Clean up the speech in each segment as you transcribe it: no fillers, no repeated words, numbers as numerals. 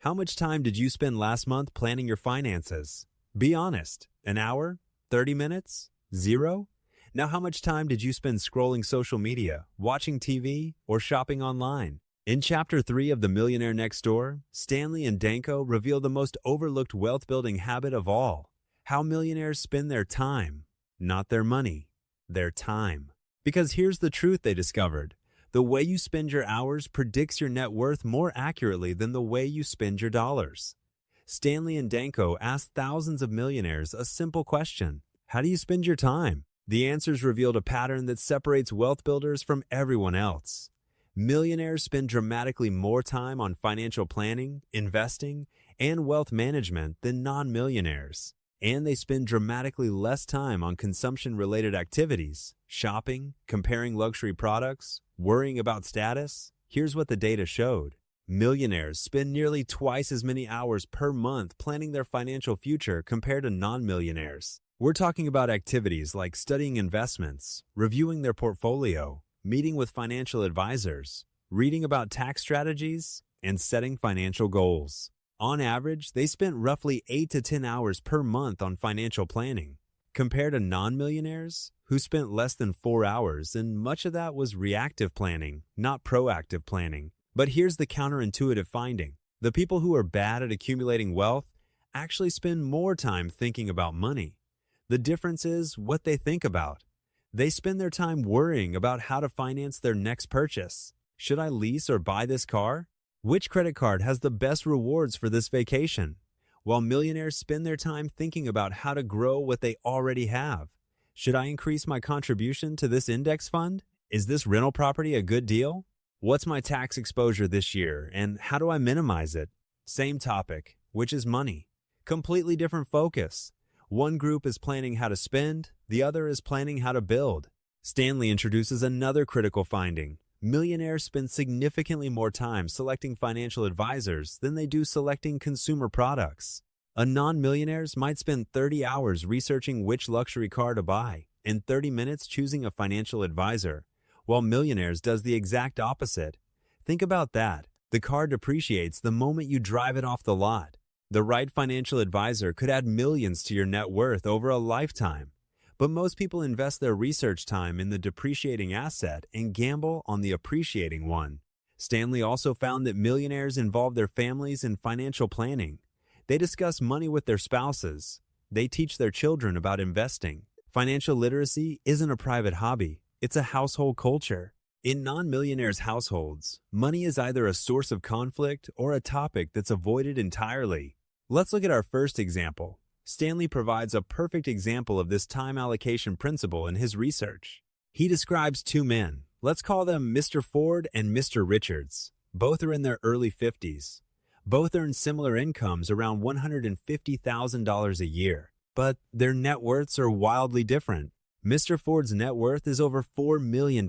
How much time did you spend last month planning your finances? Be honest. An hour? 30 minutes? Zero? Now, how much time did you spend scrolling social media, watching TV, or shopping online? In Chapter 3 of The Millionaire Next Door, Stanley and Danko reveal the most overlooked wealth-building habit of all: how millionaires spend their time, not their money, their time. Because here's the truth they discovered: the way you spend your hours predicts your net worth more accurately than the way you spend your dollars. Stanley and Danko asked thousands of millionaires a simple question: how do you spend your time? The answers revealed a pattern that separates wealth builders from everyone else. Millionaires spend dramatically more time on financial planning, investing, and wealth management than non-millionaires. And they spend dramatically less time on consumption-related activities, shopping, comparing luxury products, worrying about status. Here's what the data showed. Millionaires spend nearly twice as many hours per month planning their financial future compared to non-millionaires. We're talking about activities like studying investments, reviewing their portfolio, meeting with financial advisors, reading about tax strategies, and setting financial goals. On average, they spent roughly 8 to 10 hours per month on financial planning, compared to non-millionaires who spent less than 4 hours, and much of that was reactive planning, not proactive planning. But here's the counterintuitive finding: the people who are bad at accumulating wealth actually spend more time thinking about money. The difference is what they think about. They spend their time worrying about how to finance their next purchase. Should I lease or buy this car? Which credit card has the best rewards for this vacation? While millionaires spend their time thinking about how to grow what they already have. Should I increase my contribution to this index fund? Is this rental property a good deal? What's my tax exposure this year, and how do I minimize it? Same topic, which is money. Completely different focus. One group is planning how to spend, the other is planning how to build. Stanley introduces another critical finding. Millionaires spend significantly more time selecting financial advisors than they do selecting consumer products. A non-millionaires might spend 30 hours researching which luxury car to buy and 30 minutes choosing a financial advisor, while millionaires does the exact opposite. Think about that. The car depreciates the moment you drive it off the lot. The right financial advisor could add millions to your net worth over a lifetime. But most people invest their research time in the depreciating asset and gamble on the appreciating one. Stanley also found that millionaires involve their families in financial planning. They discuss money with their spouses. They teach their children about investing. Financial literacy isn't a private hobby. It's a household culture. In non-millionaires' households, money is either a source of conflict or a topic that's avoided entirely. Let's look at our first example. Stanley provides a perfect example of this time allocation principle in his research. He describes two men. Let's call them Mr. Ford and Mr. Richards. Both are in their early 50s. Both earn similar incomes around $150,000 a year, but their net worths are wildly different. Mr. Ford's net worth is over $4 million.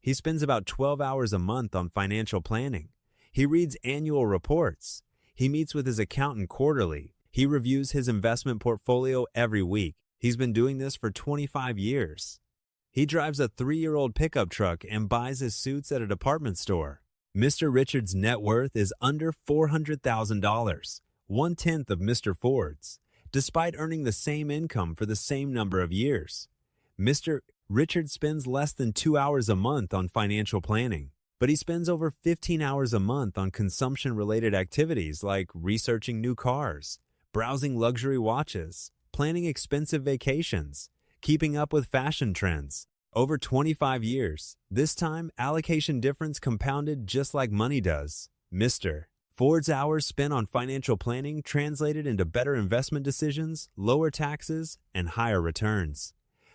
He spends about 12 hours a month on financial planning. He reads annual reports. He meets with his accountant quarterly. He reviews his investment portfolio every week. He's been doing this for 25 years. He drives a 3-year-old pickup truck and buys his suits at a department store. Mr. Richards' net worth is under $400,000, 1/10 of Mr. Ford's, despite earning the same income for the same number of years. Mr. Richards spends less than 2 hours a month on financial planning, but he spends over 15 hours a month on consumption-related activities like researching new cars, browsing luxury watches, planning expensive vacations, keeping up with fashion trends. Over 25 years, this time allocation difference compounded just like money does. Mr. Ford's hours spent on financial planning translated into better investment decisions, lower taxes, and higher returns.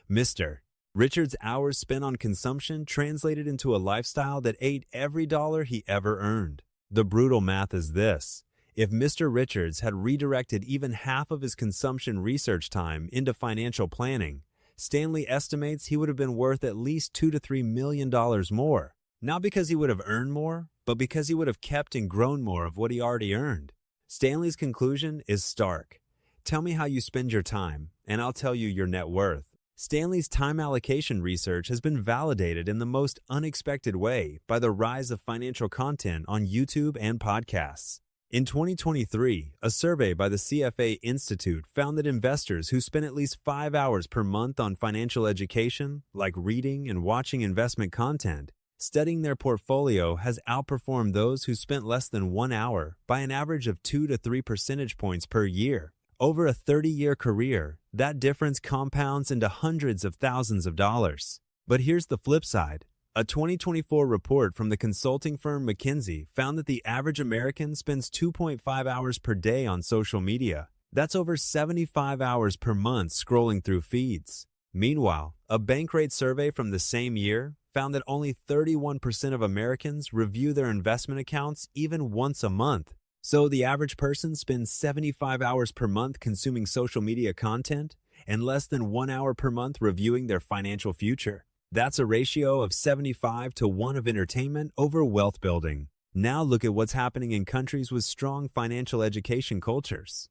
Mr. Richards' hours spent on consumption translated into a lifestyle that ate every dollar he ever earned. The brutal math is this: if Mr. Richards had redirected even half of his consumption research time into financial planning, Stanley estimates he would have been worth at least $2 to $3 million more. Not because he would have earned more, but because he would have kept and grown more of what he already earned. Stanley's conclusion is stark. Tell me how you spend your time, and I'll tell you your net worth. Stanley's time allocation research has been validated in the most unexpected way by the rise of financial content on YouTube and podcasts. In 2023, a survey by the CFA Institute found that investors who spend at least 5 hours per month on financial education, like reading and watching investment content, studying their portfolio has outperformed those who spent less than 1 hour by an average of 2 to 3 percentage points per year. Over a 30-year career, that difference compounds into hundreds of thousands of dollars. But here's the flip side. A 2024 report from the consulting firm McKinsey found that the average American spends 2.5 hours per day on social media. That's over 75 hours per month scrolling through feeds. Meanwhile, a Bankrate survey from the same year found that only 31% of Americans review their investment accounts even once a month. So the average person spends 75 hours per month consuming social media content and less than 1 hour per month reviewing their financial future. That's a ratio of 75 to 1 of entertainment over wealth building. Now look at what's happening in countries with strong financial education cultures.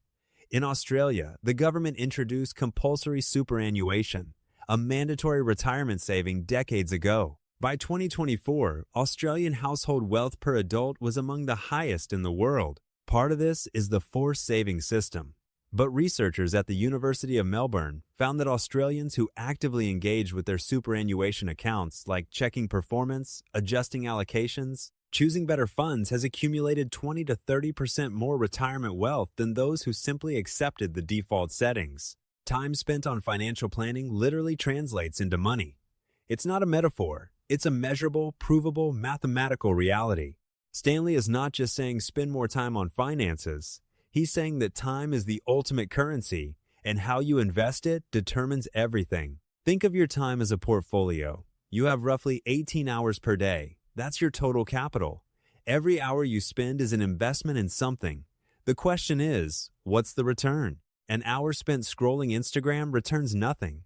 In Australia, the government introduced compulsory superannuation, a mandatory retirement saving decades ago. By 2024, Australian household wealth per adult was among the highest in the world. Part of this is the forced savings system. But researchers at the University of Melbourne found that Australians who actively engage with their superannuation accounts, like checking performance, adjusting allocations, choosing better funds, has accumulated 20 to 30% more retirement wealth than those who simply accepted the default settings. Time spent on financial planning literally translates into money. It's not a metaphor. It's a measurable, provable, mathematical reality. Stanley is not just saying spend more time on finances. He's saying that time is the ultimate currency, and how you invest it determines everything. Think of your time as a portfolio. You have roughly 18 hours per day. That's your total capital. Every hour you spend is an investment in something. The question is, what's the return? An hour spent scrolling Instagram returns nothing.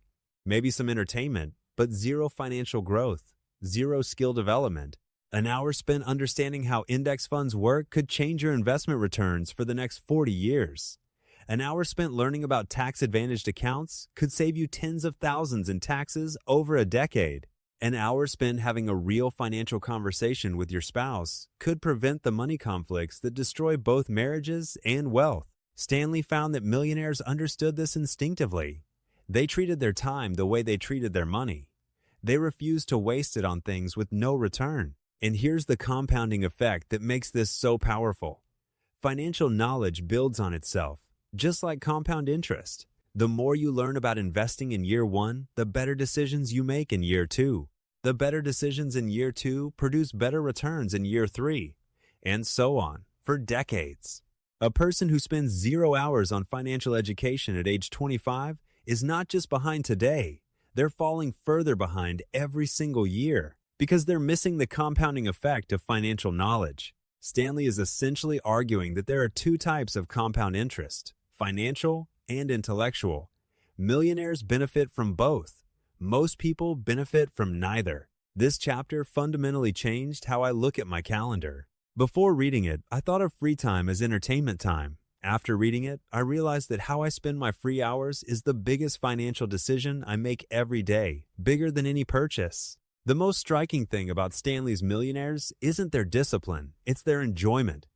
Maybe some entertainment, but zero financial growth, zero skill development. An hour spent understanding how index funds work could change your investment returns for the next 40 years. An hour spent learning about tax-advantaged accounts could save you tens of thousands in taxes over a decade. An hour spent having a real financial conversation with your spouse could prevent the money conflicts that destroy both marriages and wealth. Stanley found that millionaires understood this instinctively. They treated their time the way they treated their money. They refused to waste it on things with no return. And here's the compounding effect that makes this so powerful. Financial knowledge builds on itself, just like compound interest. The more you learn about investing in year 1, the better decisions you make in year 2. The better decisions in year 2 produce better returns in year 3, and so on, for decades. A person who spends 0 hours on financial education at age 25 is not just behind today, they're falling further behind every single year, because they're missing the compounding effect of financial knowledge. Stanley is essentially arguing that there are 2 types of compound interest, financial and intellectual. Millionaires benefit from both. Most people benefit from neither. This chapter fundamentally changed how I look at my calendar. Before reading it, I thought of free time as entertainment time. After reading it, I realized that how I spend my free hours is the biggest financial decision I make every day, bigger than any purchase. The most striking thing about Stanley's millionaires isn't their discipline, it's their enjoyment.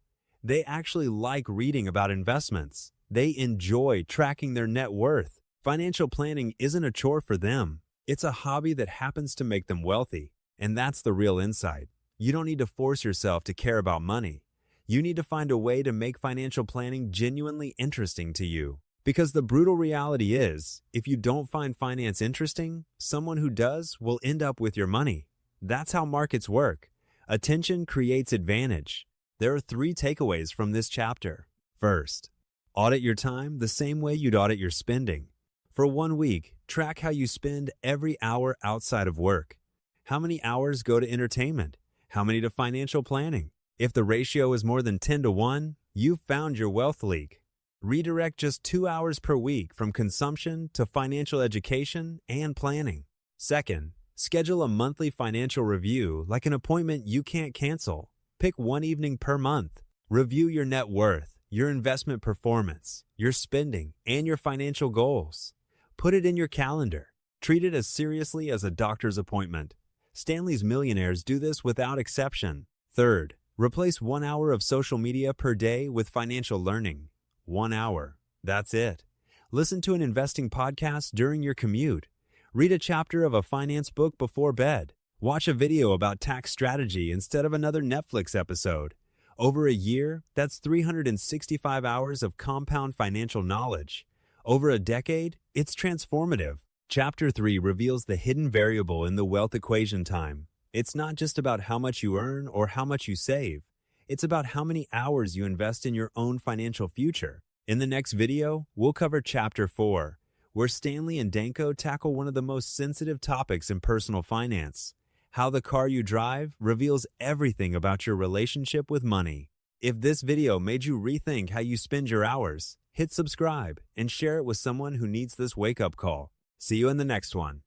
They actually like reading about investments. They enjoy tracking their net worth. Financial planning isn't a chore for them. It's a hobby that happens to make them wealthy. And that's the real insight. You don't need to force yourself to care about money. You need to find a way to make financial planning genuinely interesting to you. Because the brutal reality is, if you don't find finance interesting, someone who does will end up with your money. That's how markets work. Attention creates advantage. There are 3 takeaways from this chapter. First, audit your time the same way you'd audit your spending. For 1 week, track how you spend every hour outside of work. How many hours go to entertainment? How many to financial planning? If the ratio is more than 10 to 1, you've found your wealth leak. Redirect just 2 hours per week from consumption to financial education and planning. Second, schedule a monthly financial review like an appointment you can't cancel. Pick 1 evening per month. Review your net worth, your investment performance, your spending, and your financial goals. Put it in your calendar. Treat it as seriously as a doctor's appointment. Stanley's millionaires do this without exception. Third, Replace 1 hour of social media per day with financial learning. 1 hour. That's it. Listen to an investing podcast during your commute. Read a chapter of a finance book before bed. Watch a video about tax strategy instead of another Netflix episode. Over a year, that's 365 hours of compound financial knowledge. Over a decade, it's transformative. Chapter 3 reveals the hidden variable in the wealth equation: time. It's not just about how much you earn or how much you save. It's about how many hours you invest in your own financial future. In the next video, we'll cover Chapter 4, where Stanley and Danko tackle one of the most sensitive topics in personal finance: how the car you drive reveals everything about your relationship with money. If this video made you rethink how you spend your hours, hit subscribe and share it with someone who needs this wake-up call. See you in the next one.